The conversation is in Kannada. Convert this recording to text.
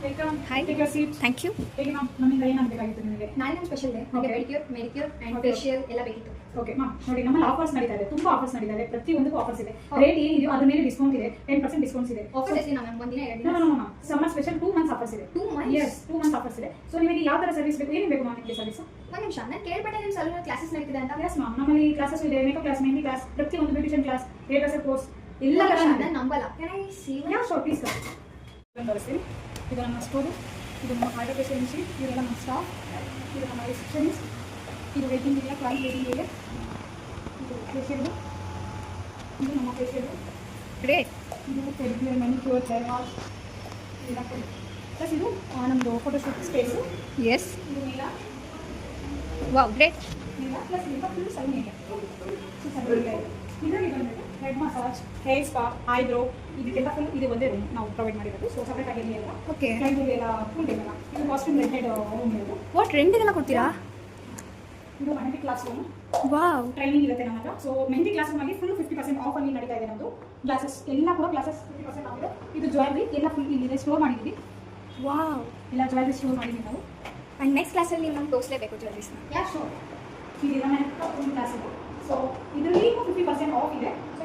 Welcome. Hi. Take your seat. Thank you. ಹೇಗೆ ಮ್ಯಾಮ್, ನಮ್ಮಿಂದ ಏನಾಗಬೇಕಾಗಿತ್ತು ನಿಮಗೆ? ನಾಳೆ ಸ್ಪೆಷಲ್ ಡೇ. ಹಾಗೆ ಪೆಡಿಕ್ಯೂರ್, ಮೆಡಿಕ್ಯೂರ್ ಅಂಡ್ ಫೇಶಿಯಲ್ ಎಲ್ಲ ಬೇಕಿತ್ತು. ಓಕೆ ಮ್ಯಾಮ್, ನೋಡಿ ನಮ್ಮಲ್ಲಿ ಆಫರ್ಸ್ ನಡೀತಾ ಇದೆ, ತುಂಬಾ ಆಫರ್ಸ್ ನಡೀತಾ ಇದೆ, ಪ್ರತಿಯೊಂದಕ್ಕೂ ಆಫರ್ಸ್ ಇದೆ. ರೇಟ್ ಏನಿದೆಯೋ ಅದ್ರ ಮೇಲೆ ಡಿಸ್ಕೌಂಟ್ ಇದೆ, 10% ಡಿಸ್ಕೌಂಟ್ಸ್ ಇದೆ. ಆಫರ್ ಎಷ್ಟು ದಿನ ಮ್ಯಾಮ್? ಒಂದಿನ ಎರಡು ದಿನ? No summer special 2 months offers ಇದೆ. 2 months? ಯಸ್, 2 ಮಂತ್ಸ್ ಆಫರ್ಸ್ ಇದೆ. ಸೊ ನಿಮಗೆ ಯಾವ ತರ ಸರ್ವಿಸ್ ಬೇಕು, ಏನು ಬೇಕು ಮ್ಯಾಮ್ ನಿಮಗೆ ಸರ್ವಿಸ್? ಒಂದು ನಿಮಿಷ, ನಾನು ಕೇಳ್ಪಟ್ಟೆ ನಿಮ್ಮ ಸಲೂನ್ ಕ್ಲಾಸಸ್ ನಡೀತಿದೆ ಅಂತ. ಯಸ್ ಮ್ಯಾಮ್, ನಮ್ಮಲ್ಲಿ ಕ್ಲಾಸಸ್ ಇದೆ, ಮೇಕಪ್ ಕ್ಲಾಸ್, ಮೆಹಂದಿ ಕ್ಲಾಸ್, ಪ್ರತಿಯೊಂದು ಬ್ಯೂಟಿಷಿಯನ್ ಕ್ಲಾಸ್, ಹೇರ್ ಡ್ರೆಸರ್ ಕೋರ್ಸ್ ಎಲ್ಲ ನಾನು ನಂಬಲ್ಲ. Can I C? ಯಾವ ಶೋ ಪ್ಲೀಸ್ ತೋರಿಸ್ತೀನಿ. ಇದು ನಮ್ಮ ಸ್ಟೋರು, ಇದು ನಮ್ಮ ಆರ್ಟಿಫಿಷಿಯಲ್ ಮಿಷಿನ್, ಇವರೆಲ್ಲ ನಮ್ಮ ಸ್ಟಾಫ್, ಇದು ನಮ್ಮ ರಿಸೆಪ್ಷನಿಸ್ಟ್, ಇದು waiting area, client waiting area, ಇದು ಫೇಶಿಯಲ್, ಇದು ನಮ್ಮ ಫೇಶಿಯಲ್, ಗ್ರೇಟ್. ಇದು ಪೆಡಿಕ್ಯೂರ್, ಮೆನಿಕ್ಯೂರ್, ಹೇರ್ ವಾಶ್ ಎಲ್ಲ ಕೊಡಿ. ಪ್ಲಸ್ ಇದು ನಮ್ಮದು ಫೋಟೋಶೂಟ್ ಸ್ಪೇಸು, ಎಸ್. ಇದು ನೀಲ ವಾವ್, ಗ್ರೇಟ್. ನೀಲ ಪ್ಲಸ್ ಈಗ ಫುಲ್ ಸಣ್ಣ ಏರಿಯಾ, ಸಣ್ಣ ಏರಿಯಾ ಇದೆ. ಇದರಲ್ಲಿ ಬಂದ್ಬಿಟ್ಟು head massage, hair spa, eyebrow, ಇದಕ್ಕೆಲ್ಲ ಫುಲ್ ಇದು ಒಂದೇ ರೂಮ್ ನಾವು ಪ್ರೊವೈಡ್ ಮಾಡಿರೋದು. ಸೊ ಸಪ್ರೇಟ್ ಆಗಿ ಎಲ್ಲ ಓಕೆ. ಕ್ಲೈಂಟಿಗೆಲ್ಲ ಫುಲ್ ಇದೆಲ್ಲ. ಇದು ಕಾಸ್ಟ್ಯೂಮ್ ರೆಂಟೆಡ್ ರೂಮ್ ಇದು. ವಾಟ್, ರೆಂಟಿಗೆಲ್ಲ ಕೊಡ್ತೀರಾ? ಇದು mehndi class room, wow. Training ಇರುತ್ತೆ ನಮ್ಮ ಹತ್ರ. ಸೊ ಮೆಹಂದಿ ಕ್ಲಾಸ್ ರೂಮ್ ಆಗಿ ಫುಲ್ 50% ಆಫ್ ಅಲ್ಲಿ ನಡೀತಾ ಇದೆ ನಮ್ಮದು. ಗ್ಲಾಸಸ್ ಎಲ್ಲ ಕೂಡ ಗ್ಲಾಸಸ್ 50% ಆಗಿದೆ. ಇದು ಜ್ಯುವೆಲ್ರಿ ಎಲ್ಲ ಫುಲ್ ಇಲ್ಲಿದೆ, ಸ್ಟೋರ್ ಮಾಡಿದ್ದೀವಿ. ವಾವ್. ಎಲ್ಲ ಜ್ಯುವೆಲ್ರಿ ಸ್ಟೋರ್ ಮಾಡಿದ್ದೀವಿ ನಾವು. ಆ್ಯಂಡ್ ನೆಕ್ಸ್ಟ್ ಕ್ಲಾಸಲ್ಲಿ ನೀವು ನಮ್ಗೆ ತೋರಿಸಲೇಬೇಕು ಜ್ಯುವೆಲ್ರೀಸ್ನ. Yeah sure. ಇದೆಲ್ಲ ಮೆಹಂದಿ ಕ್ಲಾಸ್ ಇದೆ. ಸೊ ಇದರಲ್ಲಿ 50% ಆಫ್ ಇದೆ. ಸೊ